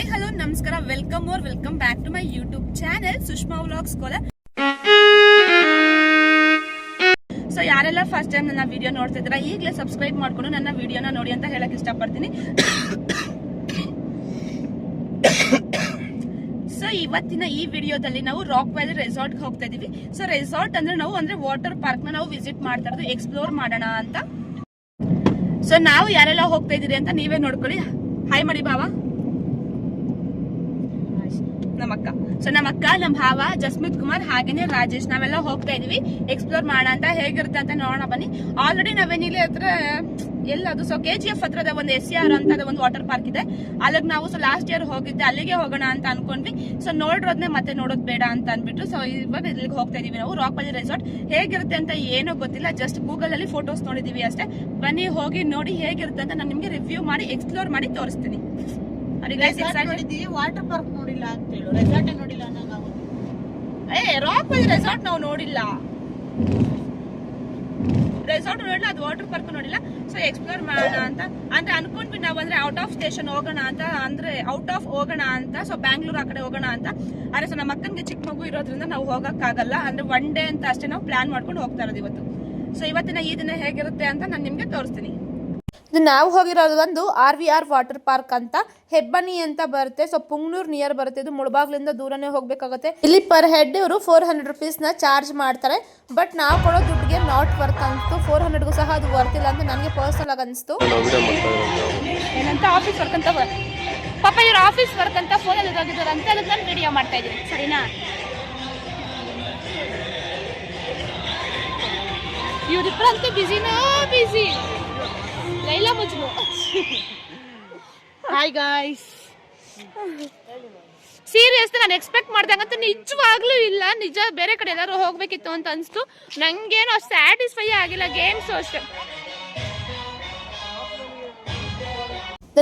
Hi hello ನಮಸ್ಕಾರ, welcome back to my YouTube channel Sushma vlogs Kolar. So ಯಾರೆಲ್ಲ first time ನನ್ನ video ನೋಡ್ತಾ ಇದ್ದೀರಾ ಈಗಲೇ ಸಬ್ಸ್ಕ್ರೈಬ್ ಮಾಡ್ಕೊಂಡು ನನ್ನ ವಿಡಿಯೋನ ನೋಡಿ ಅಂತ ಹೇಳಕ್ ಇಷ್ಟಪಡ್ತೀನಿ. ಸೊ ಇವತ್ತಿನ ಈ ವಿಡಿಯೋದಲ್ಲಿ ನಾವು ರಾಕ್ ವ್ಯಾಲಿ ರೆಸಾರ್ಟ್ ಹೋಗ್ತಾ ಇದೀವಿ. ಸೊ ರೆಸಾರ್ಟ್ ಅಂದ್ರೆ ನಾವು ವಾಟರ್ ಪಾರ್ಕ್ ನ ನಾವು ವಿಸಿಟ್ ಮಾಡ್ತಾ ಇರೋದು, ಎಕ್ಸ್ಪ್ಲೋರ್ ಮಾಡೋಣ ಅಂತ. ಸೊ ನಾವು ಯಾರೆಲ್ಲ ಹೋಗ್ತಾ ಇದೀರಿ ಅಂತ ನೀವೇ ನೋಡ್ಕೊಳ್ಳಿ. ಹಾಯ್ ಮಾಡಿ ಭಾವ, ನಮ್ಮಕ್ಕ. ಸೊ ನಮ್ಮಕ್ಕ, ನಮ್ಮ ಭಾವ, ಜಸ್ಮಿತ್ ಕುಮಾರ್, ಹಾಗೇನೆ ರಾಜೇಶ್, ನಾವೆಲ್ಲ ಹೋಗ್ತಾ ಇದೀವಿ ಎಕ್ಸ್ಪ್ಲೋರ್ ಮಾಡೋಣ ಅಂತ. ಹೇಗಿರುತ್ತೆ ಅಂತ ನೋಡೋಣ ಬನ್ನಿ. ಆಲ್ರೆಡಿ ನಾವೇನಿಲ್ಲಿ ಹತ್ರ ಎಲ್ಲದು ಸೊ KGF ಹತ್ರದ ಒಂದು SCR ಅಂತ ಒಂದು ವಾಟರ್ ಪಾರ್ಕ್ ಇದೆ. ಅಲ್ಲಿಗೆ ನಾವು ಲಾಸ್ಟ್ ಇಯರ್ ಹೋಗಿದ್ದೆ, ಅಲ್ಲಿಗೆ ಹೋಗೋಣ ಅಂತ ಅನ್ಕೊಂಡ್ವಿ. ಸೊ ನೋಡಿರೋದ್ನೆ ಮತ್ತೆ ನೋಡೋದ್ ಬೇಡ ಅಂತ ಅನ್ಬಿಟ್ಟು ಸೊ ಇವಾಗ ಇಲ್ಲಿಗೆ ಹೋಗ್ತಾ ಇದೀವಿ ನಾವು. ರಾಕ್ ವ್ಯಾಲಿ ರೆಸಾರ್ಟ್ ಹೇಗಿರುತ್ತೆ ಅಂತ ಏನೋ ಗೊತ್ತಿಲ್ಲ, ಜಸ್ಟ್ ಗೂಗಲ್ ಅಲ್ಲಿ ಫೋಟೋಸ್ ನೋಡಿದೀವಿ ಅಷ್ಟೇ. ಬನ್ನಿ ಹೋಗಿ ನೋಡಿ ಹೇಗಿರುತ್ತೆ ಅಂತ ನಾನು ನಿಮ್ಗೆ ರಿವ್ಯೂ ಮಾಡಿ ಎಕ್ಸ್ಪ್ಲೋರ್ ಮಾಡಿ ತೋರಿಸ್ತೀನಿ. ವಾಟರ್ ಪಾರ್ಕ್ ನೋಡಿಲ್ಲ ಅಂತ ಹೇಳು, ರೆಸಾರ್ಟ್ ನೋಡಿಲ್ಲ ನಾವು. ರಾಕ್ ವ್ಯಾಲಿ ರೆಸಾರ್ಟ್ ನಾವು ನೋಡಿಲ್ಲ, ರೆಸಾರ್ಟ್ ನೋಡಿಲ್ಲ, ಅದು ವಾಟರ್ ಪಾರ್ಕ್ ನೋಡಿಲ್ಲ. ಸೊ ಎಕ್ಸ್ಪ್ಲೋರ್ ಮಾಡೋಣ ಅಂತ ಅಂದ್ರೆ ಅನ್ಕೊಂಡ್ವಿ ನಾವು. ಔಟ್ ಆಫ್ ಸ್ಟೇಷನ್ ಹೋಗೋಣ ಅಂತ, ಔಟ್ ಆಫ್ ಹೋಗೋಣ ಅಂತ. ಸೊ ಬ್ಯಾಂಗ್ಳೂರ್ ಆ ಕಡೆ ಹೋಗೋಣ ಅಂತ. ಆದ್ರೆ ಸೊ ನಮ್ಮ ಅಕ್ಕನಿಗೆ ಚಿಕ್ಕ ಮಗು ಇರೋದ್ರಿಂದ ನಾವು ಹೋಗಕ್ಕಾಗಲ್ಲ. ಒನ್ ಡೇ ಅಂತ ಅಷ್ಟೇ ನಾವು ಪ್ಲಾನ್ ಮಾಡ್ಕೊಂಡು ಹೋಗ್ತಾ ಇರೋದು ಇವತ್ತು. ಸೊ ಇವತ್ತಿನ ಈ ದಿನ ಹೇಗಿರುತ್ತೆ ಅಂತ ನಾನು ನಿಮ್ಗೆ ತೋರಿಸ್ತೀನಿ. ನಾವು ಹೋಗಿರೋದು ಒಂದು RVR ವಾಟರ್ ಪಾರ್ಕ್ ಅಂತ, ಹೆಬ್ಬನಿ ಅಂತ ಬರುತ್ತೆ. ಸೊ ಪುಂಗ್ನೂರ್ ನಿಯರ್ ಬರುತ್ತೆ. ಇದು ಮುಳಬಾಗ್ಲಿಂದ ದೂರನೇ ಹೋಗ್ಬೇಕಾಗುತ್ತೆ. ಇಲ್ಲಿ ಪರ್ ಹೆಡ್ ಇವರು 400 rupees ನ ಚಾರ್ಜ್ ಮಾಡ್ತಾರೆ. ಬಟ್ ನಾವು ಕೊಡೋ ದುಡ್ಡಿಗೆ ನಾಟ್ ವರ್ತ್ ಅನ್ಸ್ತು. 400ಗೂ ಸಹ ಅದು ವರ್ತ್ ಇಲ್ಲ ಅಂತ ನನಗೆ ಪರ್ಸನಲ್ ಆಗಿ ಅನಿಸ್ತು. ಏನಂತ ಆಫೀಸ್ ವರ್ಕ್ ಅಂತ ಪಾಪ ಇವ್ರ ಆಫೀಸ್ ವರ್ಕ್ ಅಂತ ಫೋನಲ್ಲಿ ಹೋಗಿದ್ದಾರೆ ಅಂತ ಅದಕ್ಕೆ ನಾನು ವಿಡಿಯೋ ಮಾಡ್ತಾ ಇದ್ದೀನಿ. ಸರಿನಾ? ಇವ್ರಿಬ್ಬರಂತೂ ಬಿಸಿ Laila Majnu. Hi guys, serious ನಾನು ಎಕ್ಸ್ಪೆಕ್ಟ್ ಮಾಡ್ದಂಗಂತೂ ನಿಜವಾಗ್ಲೂ ಇಲ್ಲ. ನಿಜ ಬೇರೆ ಕಡೆ ಎಲ್ಲರೂ ಹೋಗ್ಬೇಕಿತ್ತು ಅಂತ ಅನಿಸ್ತು. ನಂಗೇನು ಸ್ಯಾಟಿಸ್ಫೈ ಆಗಿಲ್ಲ. ಗೇಮ್ಸು ಅಷ್ಟೇ.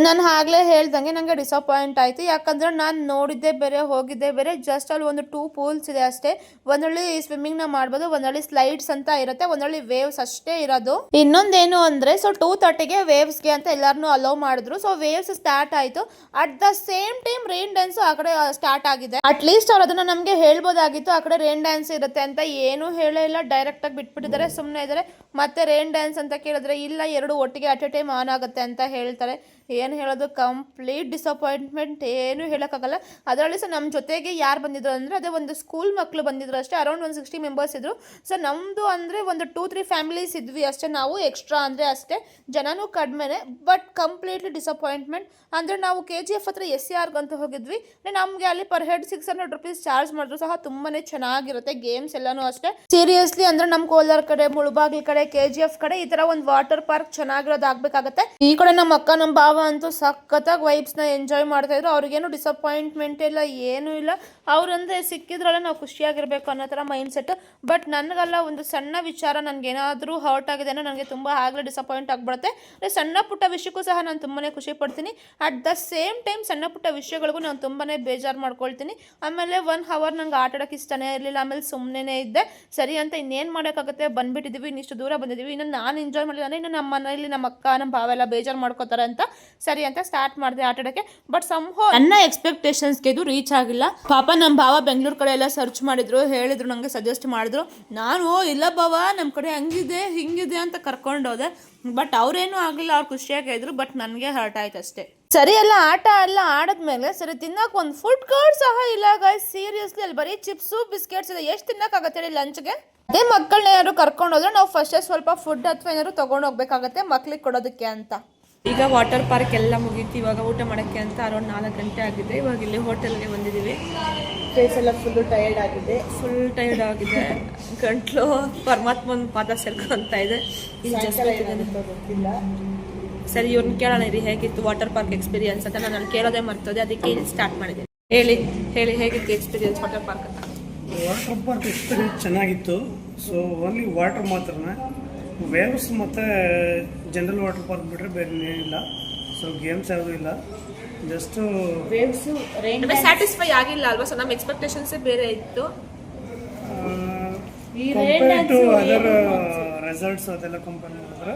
ನಾನು ಆಗ್ಲೇ ಹೇಳ್ದಂಗೆ ನನಗೆ ಡಿಸಪಾಯಿಂಟ್ ಆಯಿತು. ಯಾಕಂದ್ರೆ ನಾನು ನೋಡಿದ್ದೆ ಬೇರೆ, ಹೋಗಿದ್ದೆ ಬೇರೆ. ಜಸ್ಟ್ ಅಲ್ಲಿ ಒಂದು 2 pools ಇದೆ ಅಷ್ಟೇ. ಒಂದೊಳ್ಳೆ ಸ್ವಿಮ್ಮಿಂಗ್ನ ಮಾಡ್ಬೋದು, ಒಂದೊಳ್ಳೆ ಸ್ಲೈಡ್ಸ್ ಅಂತ ಇರುತ್ತೆ, ಒಂದೊಳ್ಳೆ ವೇವ್ಸ್ ಅಷ್ಟೇ ಇರೋದು. ಇನ್ನೊಂದೇನು ಅಂದ್ರೆ ಸೊ 2:30ಗೆ ವೇವ್ಸ್ಗೆ ಅಂತ ಎಲ್ಲಾರನ್ನೂ ಅಲೋ ಮಾಡಿದ್ರು. ಸೊ ವೇವ್ಸ್ ಸ್ಟಾರ್ಟ್ ಆಯಿತು. At the same time rain dance ಆ ಕಡೆ ಸ್ಟಾರ್ಟ್ ಆಗಿದೆ. ಅಟ್ಲೀಸ್ಟ್ ಅವ್ರು ಅದನ್ನ ನಮಗೆ ಹೇಳ್ಬೋದಾಗಿತ್ತು, ಆ ಕಡೆ ರೈನ್ ಡ್ಯಾನ್ಸ್ ಇರುತ್ತೆ ಅಂತ. ಏನು ಹೇಳೇ ಇಲ್ಲ, ಡೈರೆಕ್ಟ್ ಆಗಿ ಬಿಟ್ಬಿಟ್ಟಿದ್ದಾರೆ, ಸುಮ್ಮನೆ ಇದ್ದಾರೆ. ಮತ್ತೆ ರೈನ್ ಡ್ಯಾನ್ಸ್ ಅಂತ ಕೇಳಿದ್ರೆ ಇಲ್ಲ, 2 ಒಟ್ಟಿಗೆ ಅಟ್ ಎ ಟೈಮ್ ಆನ್ ಆಗುತ್ತೆ ಅಂತ ಹೇಳ್ತಾರೆ. ಏನು ಹೇಳೋದು, ಕಂಪ್ಲೀಟ್ ಡಿಸಪಾಯಿಂಟ್ಮೆಂಟ್, ಏನು ಹೇಳೋಕ್ಕಾಗಲ್ಲ. ಅದರಲ್ಲಿ ಸಹ ನಮ್ಮ ಜೊತೆಗೆ ಯಾರು ಬಂದಿದ್ರು ಅಂದರೆ ಅದೇ ಒಂದು ಸ್ಕೂಲ್ ಮಕ್ಕಳು ಬಂದಿದ್ರು ಅಷ್ಟೇ. ಅರೌಂಡ್ 160 ಮೆಂಬರ್ಸ್ ಇದ್ರು. ಸೊ ನಮ್ಮದು ಅಂದರೆ ಒಂದು 2-3 ಫ್ಯಾಮಿಲೀಸ್ ಇದ್ವಿ ಅಷ್ಟೇ. ನಾವು ಎಕ್ಸ್ಟ್ರಾ ಅಂದರೆ ಅಷ್ಟೇ, ಜನನೂ ಕಡಿಮೆನೆ. But completely disappointment. ಅಂದರೆ ನಾವು KGF ಹತ್ರ SCR ಅಂತ ಹೋಗಿದ್ವಿ. ನಮಗೆ ಅಲ್ಲಿ ಪರ್ ಹೆಡ್ 600 rupees ಚಾರ್ಜ್ ಮಾಡಿದ್ರು ಸಹ ತುಂಬಾ ಚೆನ್ನಾಗಿರುತ್ತೆ. ಗೇಮ್ಸ್ ಎಲ್ಲನೂ ಅಷ್ಟೇ. ಸೀರಿಯಸ್ಲಿ ಅಂದರೆ ನಮ್ಮ ಕೋಲಾರ ಕಡೆ, ಮುಳಬಾಗಿಲು ಕಡೆ, KGF ಕಡೆ ಈ ಥರ ಒಂದು ವಾಟರ್ ಪಾರ್ಕ್ ಚೆನ್ನಾಗಿರೋದು ಆಗಬೇಕಾಗತ್ತೆ. ಈ ಕಡೆ ನಮ್ಮ ಅಕ್ಕ, ನಮ್ಮ ಭಾವ ಅಂತೂ ಸಖತ್ತಾಗಿ ವೈಬ್ಸ್ನ ಎಂಜಾಯ್ ಮಾಡ್ತಾ ಇದ್ರು. ಅವ್ರಿಗೇನು ಡಿಸಪಾಯಿಂಟ್ಮೆಂಟ್ ಇಲ್ಲ, ಏನೂ ಇಲ್ಲ. ಅವ್ರಂದ್ರೆ ಸಿಕ್ಕಿದ್ರಲ್ಲೇ ನಾವು ಖುಷಿಯಾಗಿರ್ಬೇಕು ಅನ್ನೋ ಥರ ಮೈಂಡ್ ಸೆಟ್. ಬಟ್ ನನಗಲ್ಲ, ಒಂದು ಸಣ್ಣ ವಿಚಾರ ನನಗೇನಾದರೂ ಹರ್ಟ್ ಆಗಿದೆ ಅನ್ನೋ ನನಗೆ ತುಂಬ ಆಗಲೇ ಡಿಸಪಾಯಿಂಟ್ ಆಗಿಬಿಡುತ್ತೆ. ಸಣ್ಣ ಪುಟ್ಟ ವಿಷಯಕ್ಕೂ ಸಹ ನಾನು ತುಂಬಾ ಖುಷಿ ಪಡ್ತೀನಿ. ಅಟ್ ದ ಸೇಮ್ ಟೈಮ್ ಸಣ್ಣ ಪುಟ್ಟ ವಿಷಯಗಳಿಗೂ ನಾನು ತುಂಬಾ ಬೇಜಾರು ಮಾಡ್ಕೊಳ್ತೀನಿ. ಆಮೇಲೆ 1 hour ನಂಗೆ ಆಟ ಆಡೋಕ್ಕೆ ಇಷ್ಟನೇ ಇರಲಿಲ್ಲ. ಆಮೇಲೆ ಸುಮ್ಮನೆ ಇದ್ದೆ. ಸರಿ ಅಂತ ಇನ್ನೇನು ಮಾಡೋಕ್ಕಾಗುತ್ತೆ, ಬಂದುಬಿಟ್ಟಿದ್ದೀವಿ, ಇನ್ನಿಷ್ಟು ದೂರ ಬಂದಿದ್ದೀವಿ, ಇನ್ನು ನಾನು ಎಂಜಾಯ್ ಮಾಡಿಲ್ಲ ಅಂದರೆ ಇನ್ನು ನಮ್ಮ ಮನೆಯಲ್ಲಿ ನಮ್ಮ ಅಕ್ಕ, ನಮ್ಮ ಭಾವ ಎಲ್ಲ ಬೇಜಾರು ಮಾಡ್ಕೋತಾರೆ ಅಂತ ಸರಿ ಅಂತ ಸ್ಟಾರ್ಟ್ ಮಾಡಿದೆ ಆಟ ಆಡೋಕ್ಕೆ. ಬಟ್ ಸಂಹೋ ನನ್ನ ಎಕ್ಸ್ಪೆಕ್ಟೇಷನ್ಸ್ಗೆ ಇದು ರೀಚ್ ಆಗಿಲ್ಲ. ಪಾಪ ನಮ್ಮ ಭಾವ ಬೆಂಗಳೂರು ಕಡೆ ಎಲ್ಲ ಸರ್ಚ್ ಮಾಡಿದ್ರು, ಹೇಳಿದ್ರು, ನನಗೆ ಸಜೆಸ್ಟ್ ಮಾಡಿದ್ರು. ನಾನು ಇಲ್ಲ ಭಾವ ನಮ್ಮ ಕಡೆ ಹಂಗಿದೆ ಹಿಂಗಿದೆ ಅಂತ ಕರ್ಕೊಂಡೋದೆ. ಬಟ್ ಅವ್ರೇನು ಆಗಲಿಲ್ಲ, ಅವ್ರು ಖುಷಿಯಾಗಿ ಇದ್ರು. ಬಟ್ ನನಗೆ ಹರ್ಟ್ ಆಯ್ತು ಅಷ್ಟೇ. ಸರಿ ಎಲ್ಲ ಆಟ ಎಲ್ಲ ಆಡದ್ಮೇಲೆ ಸರಿ ತಿನ್ನಕ್ಕೆ ಒಂದು ಫುಡ್ ಕಾರ್ಡ್ ಸಹ ಇಲ್ಲ ಗೈಸ್. ಸೀರಿಯಸ್ಲಿ ಅಲ್ಲಿ ಬರೀ ಚಿಪ್ಸು ಬಿಸ್ಕೆಟ್ಸ್ ಇದೆ. ಎಷ್ಟು ತಿನ್ನಕ್ಕಾಗತ್ತೆ ಹೇಳಿ ಲಂಚ್ಗೆ? ಅದೇ ಮಕ್ಕಳನ್ನ ಏನಾದ್ರು ಕರ್ಕೊಂಡು ಹೋದ್ರೆ ನಾವು ಫಸ್ಟೇ ಸ್ವಲ್ಪ ಫುಡ್ ಅಥವಾ ಏನಾದ್ರು ತೊಗೊಂಡು ಹೋಗ್ಬೇಕಾಗತ್ತೆ ಮಕ್ಳಿಗೆ ಕೊಡೋದಕ್ಕೆ ಅಂತ. ಈಗ ವಾಟರ್ ಪಾರ್ಕ್ ಎಲ್ಲ ಮುಗೀತು. ಇವಾಗ ಊಟ ಮಾಡೋಕ್ಕೆ ಅಂತ ಅರೌಂಡ್ 4 ಗಂಟೆ ಆಗಿದೆ. ಇವಾಗ ಇಲ್ಲಿ ಹೋಟೆಲ್ಗೆ ಬಂದಿದ್ದೀವಿ. ಫೇಸ್ ಎಲ್ಲ ಫುಲ್ ಟಯರ್ಡ್ ಆಗಿದೆ. ಗಂಟ್ಲು ಪರಮಾತ್ಮನ ಪಾದ ಸೇರ್ಕೊಂತ ಇದೆ. ಸರಿ, ಇವ್ರನ್ನ ಕೇಳೋಣ ಇರಿ, ಹೇಗಿತ್ತು ವಾಟರ್ ಪಾರ್ಕ್ ಎಕ್ಸ್ಪೀರಿಯನ್ಸ್ ಅಂತ. ನಾನು ಕೇಳೋದೇ ಮರ್ತೋದೆ, ಅದಕ್ಕೆ ಸ್ಟಾರ್ಟ್ ಮಾಡಿದೆ. ಹೇಳಿ ಹೇಗಿತ್ತು ಎಕ್ಸ್ಪೀರಿಯನ್ಸ್ ವಾಟರ್ ಪಾರ್ಕ್ ಅಂತ? ವಾಟರ್ ಪಾರ್ಕ್ ಎಕ್ಸ್ಪೀರಿಯನ್ಸ್ ಚೆನ್ನಾಗಿತ್ತು. ಸೊ ಓನ್ಲಿ ವಾಟರ್ ಮಾತ್ರನೇ, ವೇವ್ಸ್ ಮತ್ತು ಜನರಲ್ ವಾಟರ್ ಪಾರ್ಕ್ ಬಿಟ್ಟರೆ ಬೇರೆ ಏನಿಲ್ಲ. ಸೊ ಗೇಮ್ಸ್ ಯಾವುದೂ ಇಲ್ಲ, ಜಸ್ಟ್ ವೇವ್ಸು. ಸ್ಯಾಟಿಸ್ಫೈ ಆಗಿಲ್ಲ ಅಲ್ವಾ? ಸೊ ನಮ್ಮ ಎಕ್ಸ್ಪೆಕ್ಟೇಷನ್ಸೇ ಬೇರೆ ಇತ್ತು. ಕಂಪೇರ್ ಟು ಅದರ್ ರೆಸಾರ್ಟ್ಸ್ ಅದೆಲ್ಲ ಕಂಪೇರ್ ಮಾಡಿದ್ರೆ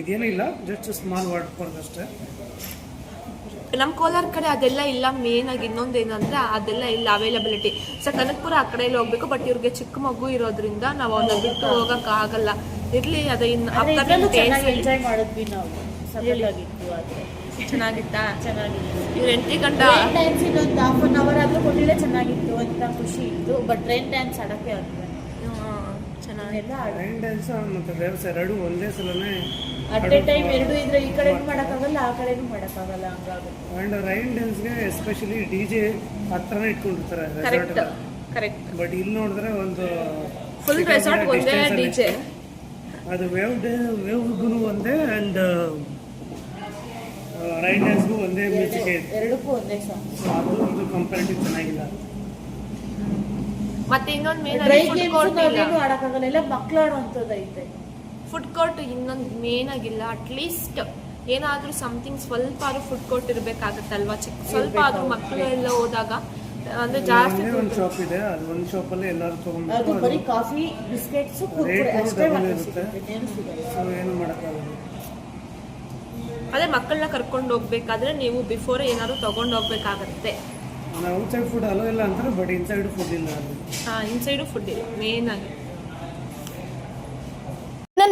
ಇದೇನಿಲ್ಲ, ಜಸ್ಟ್ ಸ್ಮಾಲ್ ವಾಟರ್ ಪಾರ್ಕ್ ಅಷ್ಟೇ. ನಮ್ಮ ಕೋಲಾರ ಕಡೆ ಅದೆಲ್ಲ ಇಲ್ಲ. ಮೇನ್ ಆಗಿ ಇನ್ನೊಂದೇನಂದ್ರೆ ಅದೆಲ್ಲ ಇಲ್ಲ ಅವೈಲಬಿಲಿಟಿ. ಸೊ ಕನಕಪುರ ಆ ಕಡೆ ಹೋಗ್ಬೇಕು, ಬಟ್ ಇವ್ರಿಗೆ ಚಿಕ್ಕ ಮಗು ಇರೋದ್ರಿಂದ ನಾವು ಅವನ್ನ ಬಿಟ್ಟು ಹೋಗಕ್ಕಾಗಲ್ಲ. ಇರ್ಲಿ ಅದು ಇನ್ನು ಎಂಜಾಯ್ ಮಾಡಿದ್ವಿ ನಾವು, ಸಖತ್ತಾಗಿತ್ತು. ಆದ್ರೆ ಚೆನ್ನಾಗಿತ್ತಾ? ಚೆನ್ನಾಗಿತ್ತು. ಇವ್ರು 8 ಗಂಟೆ ಡ್ಯಾನ್ಸ್ ಇನ್ನೊಂದು ಹಾಫ್ ಅನ್ ಅವರ್ ಆದ್ರೂ ಕೊಟ್ಟಿದ್ರೆ ಚೆನ್ನಾಗಿತ್ತು ಅಂತ ಖುಷಿ ಇತ್ತು. ಬಟ್ ಟ್ರೈನ್ ಡ್ಯಾನ್ಸ್ ಆಡಕ್ಕೆ ಆಗಿಲ್ಲ. ಚೆನ್ನಾಗೆಲ್ಲ ರೈನ್ ಡ್ಯಾನ್ಸ್ ಮತ್ತು ವೇವ್ಸ್ ಎರಡು ಒಂದೇ ಸಲನೇ ಅಟ್ ಎ ಟೈಮ್ ಎರಡು ಇದ್ರೆ ಈ ಕಡೆನೂ ಮಾಡೋಕ್ಕಾಗಲ್ಲ, ಆ ಕಡೆನೂ ಮಾಡೋಕ್ಕಾಗಲ್ಲ, ಹಂಗಾಗುತ್ತೆ. ಆ್ಯಂಡ್ ರೈನ್ ಡ್ಯಾನ್ಸ್ಗೆ ಎಸ್ಪೆಷಲಿ DJ ಹತ್ರನೇ ಇಟ್ಕೊಂಡಿರ್ತಾರೆ ರೆಸಾರ್ಟ್. ಕರೆಕ್ಟ್. ಬಟ್ ಇಲ್ಲಿ ನೋಡಿದ್ರೆ ಒಂದು ಫುಲ್ ರೆಸಾರ್ಟ್ ಒಂದೇ DJ. ಅದು ವೇವ್ಗೂ ಒಂದೇ ಆ್ಯಂಡ್ ರೈನ್ ಡ್ಯಾನ್ಸ್ಗೂ ಒಂದೇ ಮ್ಯೂಸಿಕ್ ಇದೆ. ಎರಡಕ್ಕೂ ಒಂದೇ ಸಾಂಗ್. ಅದು ಇದು ಕಂಪ್ಯಾರಿಟಿವ್ ಚೆನ್ನಾಗಿಲ್ಲ. ಮತ್ತೆ ಇನ್ನೊಂದು main dry food games court ಇಲ್ಲ. ನಾವೇನು ಆಡಕ್ಕಾಗಲ್ಲ, ಎಲ್ಲ ಮಕ್ಳು ಆಡುವಂಥದ್ದು ಐತೆ. ಫುಡ್ ಕೋರ್ಟ್ ಇನ್ನೊಂದು ಮೇನ್ ಆಗಿಲ್ಲ. ಅಟ್ಲೀಸ್ಟ್ ಏನಾದ್ರೂ ಸಮಥಿಂಗ್ ಸ್ವಲ್ಪ ಆದ್ರೂ ಫುಡ್ ಕೋರ್ಟ್ ಇರ್ಬೇಕಾಗತ್ತಲ್ವಾ, ಸ್ವಲ್ಪ ಆದ್ರೂ ಮಕ್ಕಳು ಎಲ್ಲ ಹೋದಾಗ. ಅಂದ್ರೆ ಜಾಸ್ತಿ ಒಂದು ಶಾಪ್ ಇದೆ, ಅದು ಒಂದು ಶಾಪಲ್ಲಿ ಎಲ್ಲರೂ ಅದು ತೊಗೊಂಡ್ಬಿಟ್ಟು ಬರೀ ಕಾಫಿ, ಬಿಸ್ಕೆಟ್ಸ್, ಕುರ್ಕುರೆ ಅಷ್ಟೇ ಮಾತ್ರ ಸಿಗುತ್ತೆ, ಇನ್ನೇನು ಸಿಗಲ್ಲ. ಸೊ ಏನು ಮಾಡೋಕ್ಕಾಗಲ್ಲ. ಅದೇ ಮಕ್ಕಳನ್ನ ಕರ್ಕೊಂಡು ಹೋಗ್ಬೇಕಾದ್ರೆ ನೀವು ಬಿಫೋರ್ ಏನಾದ್ರು ತಗೊಂಡು ಹೋಗ್ಬೇಕಾಗತ್ತೆ. ಔಟ್ಸೈಡ್ ಫುಡ್ ಅಲೋ ಇಲ್ಲ ಅಂತಾರೆ, ಬಟ್ ಇನ್ಸೈಡ್ ಫುಡ್ ಇಲ್ಲ ಅದು. ಇನ್ಸೈಡು ಫುಡ್ ಇದೆ ಮೇನ್ ಆಗಿ.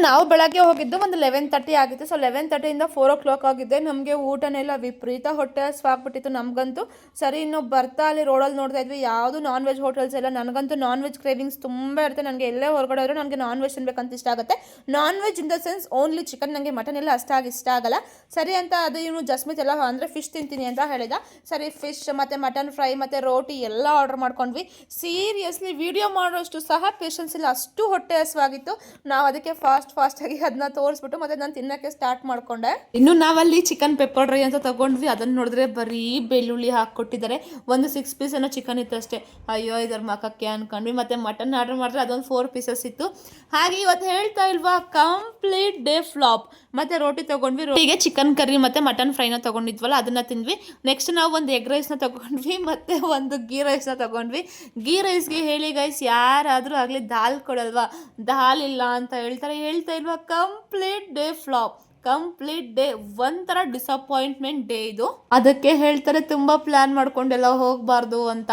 ನಾವು ಬೆಳಗ್ಗೆ ಹೋಗಿದ್ದು ಒಂದು 11:30 ಆಗಿತ್ತು. ಸೊ 11:30 4 o'clock ಆಗಿದೆ. ನಮಗೆ ಊಟನೆಲ್ಲ ವಿಪರೀತ ಹೊಟ್ಟೆ ಹಸ್ವಾಗ್ಬಿಟ್ಟಿತ್ತು ನಮಗಂತೂ. ಸರಿ, ಇನ್ನು ಬರ್ತಾ ಅಲ್ಲಿ ರೋಡಲ್ಲಿ ನೋಡ್ತಾ ಇದ್ವಿ, ಯಾವುದು ನಾನ್ ವೆಜ್ ಹೋಟೆಲ್ಸ್ ಎಲ್ಲ. ನನಗಂತೂ ನಾನ್ ವೆಜ್ ಕ್ರೇವಿಂಗ್ಸ್ ತುಂಬ ಇರುತ್ತೆ. ನನಗೆ ಎಲ್ಲೇ ಹೊರಗಡೆ ಹೋದರೂ ನನಗೆ ನಾನ್ ವೆಜ್ ತಿನ್ಬೇಕಂತ ಇಷ್ಟ ಆಗುತ್ತೆ. Non veg in the sense only chicken, ನನಗೆ ಮಟನ್ ಎಲ್ಲ ಅಷ್ಟಾಗಿ ಇಷ್ಟ ಆಗಲ್ಲ. ಸರಿ ಅಂತ ಅದು ಇವನು ಜಸ್ಮಿತ್ ಎಲ್ಲ ಅಂದರೆ ಫಿಶ್ ತಿಂತೀನಿ ಅಂತ ಹೇಳಿದ. ಸರಿ, ಫಿಶ್ ಮತ್ತು ಮಟನ್ ಫ್ರೈ ಮತ್ತು ರೋಟಿ ಎಲ್ಲ ಆರ್ಡರ್ ಮಾಡ್ಕೊಂಡ್ವಿ. ಸೀರಿಯಸ್ಲಿ ವಿಡಿಯೋ ಮಾಡೋಷ್ಟು ಸಹ ಪೇಷನ್ಸ್ ಇಲ್ಲ, ಅಷ್ಟು ಹೊಟ್ಟೆ ಹಸ್ವಾಗಿತ್ತು. ನಾವು ಅದಕ್ಕೆ ಫಾಸ್ಟಾಗಿ ಅದನ್ನ ತೋರಿಸ್ಬಿಟ್ಟು ಮತ್ತೆ ನಾನು ತಿನ್ನಕ್ಕೆ ಸ್ಟಾರ್ಟ್ ಮಾಡ್ಕೊಂಡೆ. ಇನ್ನು ನಾವಲ್ಲಿ ಚಿಕನ್ ಪೆಪ್ಪರ್ ಡ್ರೈ ಅಂತ ತಗೊಂಡ್ವಿ. ಅದನ್ನ ನೋಡಿದ್ರೆ ಬರೀ ಬೆಳ್ಳುಳ್ಳಿ ಹಾಕ್ಕೊಟ್ಟಿದ್ದಾರೆ. ಒಂದು 6 ಪೀಸ್ ಏನೋ ಚಿಕನ್ ಇತ್ತು ಅಷ್ಟೇ. ಅಯ್ಯೋ ಇದರ ಮಕ್ಕಕ್ಕೆ ಅನ್ಕೊಂಡ್ವಿ. ಮತ್ತೆ ಮಟನ್ ಆರ್ಡರ್ ಮಾಡಿದ್ರೆ ಅದೊಂದು 4 ಪೀಸಸ್ ಇತ್ತು. ಹಾಗೆ ಇವತ್ತು ಹೇಳ್ತಾ ಇಲ್ವಾ, ಕಂಪ್ಲೀಟ್ ಡೇ ಫ್ಲಾಪ್. ಮತ್ತೆ ರೋಟಿ ತಗೊಂಡ್ವಿ. ರೋಟಿಗೆ ಚಿಕನ್ ಕರ್ರಿ ಮತ್ತೆ ಮಟನ್ ಫ್ರೈನ ತಗೊಂಡಿದ್ವಲ್ಲ, ಅದನ್ನ ತಿಂದ್ವಿ. ನೆಕ್ಸ್ಟ್ ನಾವು ಒಂದು ಎಗ್ ರೈಸ್ನ ತಗೊಂಡ್ವಿ, ಮತ್ತೆ ಒಂದು ಗೀ ರೈಸ್ನ ತಗೊಂಡ್ವಿ. ಗೀ ರೈಸ್ಗೆ ಹೇಳಿ ಗೈಸ್, ಯಾರಾದರೂ ಆಗಲಿ ದಾಲ್ ಕೊಡಲ್ವಾ, ದಾಲ್ ಇಲ್ಲ ಅಂತ ಹೇಳ್ತಾ ಇಲ್ವಾ, complete day flop. Complete day ಒಂಥರ ಡಿಸಪಾಯಿಂಟ್ಮೆಂಟ್ ಡೇ ಇದು. ಅದಕ್ಕೆ ಹೇಳ್ತಾರೆ ತುಂಬಾ ಪ್ಲಾನ್ ಮಾಡ್ಕೊಂಡೆಲ್ಲ ಹೋಗ್ಬಾರ್ದು ಅಂತ.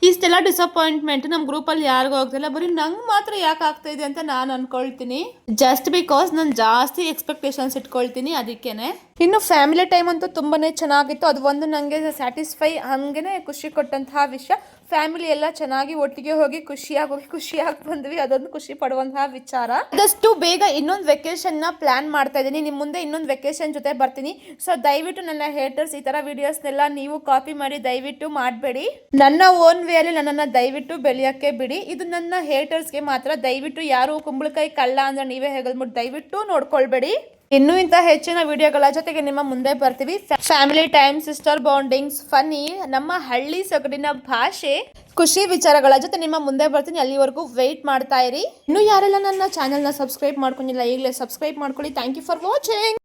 ಇಷ್ಟೆಲ್ಲ ಡಿಸಪಾಯಿಂಟ್ಮೆಂಟ್ ನಮ್ಮ ಗ್ರೂಪಲ್ಲಿ ಯಾರಿಗೂ ಹೋಗ್ತಿಲ್ಲ, ಬರೀ ನಂಗೆ ಮಾತ್ರ ಯಾಕೆ ಆಗ್ತಾ ಇದೆ ಅಂತ ನಾನು ಅನ್ಕೊಳ್ತೀನಿ. ಜಸ್ಟ್ ಬಿಕಾಸ್ ನಾನು ಜಾಸ್ತಿ ಎಕ್ಸ್ಪೆಕ್ಟೇಷನ್ಸ್ ಇಟ್ಕೊಳ್ತೀನಿ, ಅದಕ್ಕೇನೆ. ಇನ್ನು ಫ್ಯಾಮಿಲಿ ಟೈಮ್ ಅಂತೂ ತುಂಬಾನೇ ಚೆನ್ನಾಗಿತ್ತು. ಅದು ಒಂದು ನನಗೆ ಸ್ಯಾಟಿಸ್ಫೈ, ಹಂಗೇನೆ ಖುಷಿ ಕೊಟ್ಟಂತಹ ವಿಷಯ. ಫ್ಯಾಮಿಲಿ ಎಲ್ಲ ಚೆನ್ನಾಗಿ ಒಟ್ಟಿಗೆ ಹೋಗಿ ಖುಷಿಯಾಗಿ ಬಂದ್ವಿ. ಅದೊಂದು ಖುಷಿ ಪಡುವಂತಹ ವಿಚಾರ. ಆದಷ್ಟು ಬೇಗ ಇನ್ನೊಂದು ವೆಕೇಶನ್ನ ಪ್ಲಾನ್ ಮಾಡ್ತಾ ಇದ್ದೀನಿ. ನಿಮ್ಮ ಮುಂದೆ ಇನ್ನೊಂದು ವೆಕೇಶನ್ ಜೊತೆ ಬರ್ತೀನಿ. ಸೊ ದಯವಿಟ್ಟು ನನ್ನ ಹೇಟರ್ಸ್ ಈ ಥರ ವಿಡಿಯೋಸ್ನೆಲ್ಲ ನೀವು ಕಾಪಿ ಮಾಡಿ ದಯವಿಟ್ಟು ಮಾಡಬೇಡಿ. ನನ್ನ ಓನ್ ವೇಯಲ್ಲಿ ನನ್ನನ್ನು ದಯವಿಟ್ಟು ಬೆಳೆಯೋಕ್ಕೆ ಬಿಡಿ. ಇದು ನನ್ನ ಹೇಟರ್ಸ್ಗೆ ಮಾತ್ರ. ದಯವಿಟ್ಟು ಯಾರು ಕುಂಬಳಕಾಯಿ ಕಳ್ಳ ಅಂದ್ರೆ ನೀವೇ ಹೇಗಲ್ಬಿಟ್ಟು ದಯವಿಟ್ಟು ನೋಡ್ಕೊಳ್ಬೇಡಿ. ಇನ್ನೂ ಇಂಥ ಹೆಚ್ಚಿನ ವಿಡಿಯೋಗಳ ಜೊತೆಗೆ ನಿಮ್ಮ ಮುಂದೆ ಬರ್ತೀವಿ. Family time, sister bondings, Ghani, ನಮ್ಮ ಹಳ್ಳಿ ಸೊಗಡಿನ ಭಾಷೆ, ಖುಷಿ ವಿಚಾರಗಳ ಜೊತೆ ನಿಮ್ಮ ಮುಂದೆ ಬರ್ತೀನಿ. ಅಲ್ಲಿವರೆಗೂ ವೆಯ್ಟ್ ಮಾಡ್ತಾ ಇರಿ. ಇನ್ನೂ ಯಾರೆಲ್ಲ ನನ್ನ ಚಾನೆಲ್ನ ಸಬ್ಸ್ಕ್ರೈಬ್ ಮಾಡ್ಕೊಂಡಿಲ್ಲ, ಈಗಲೇ ಸಬ್ಸ್ಕ್ರೈಬ್ ಮಾಡ್ಕೊಳ್ಳಿ. Thank you for watching.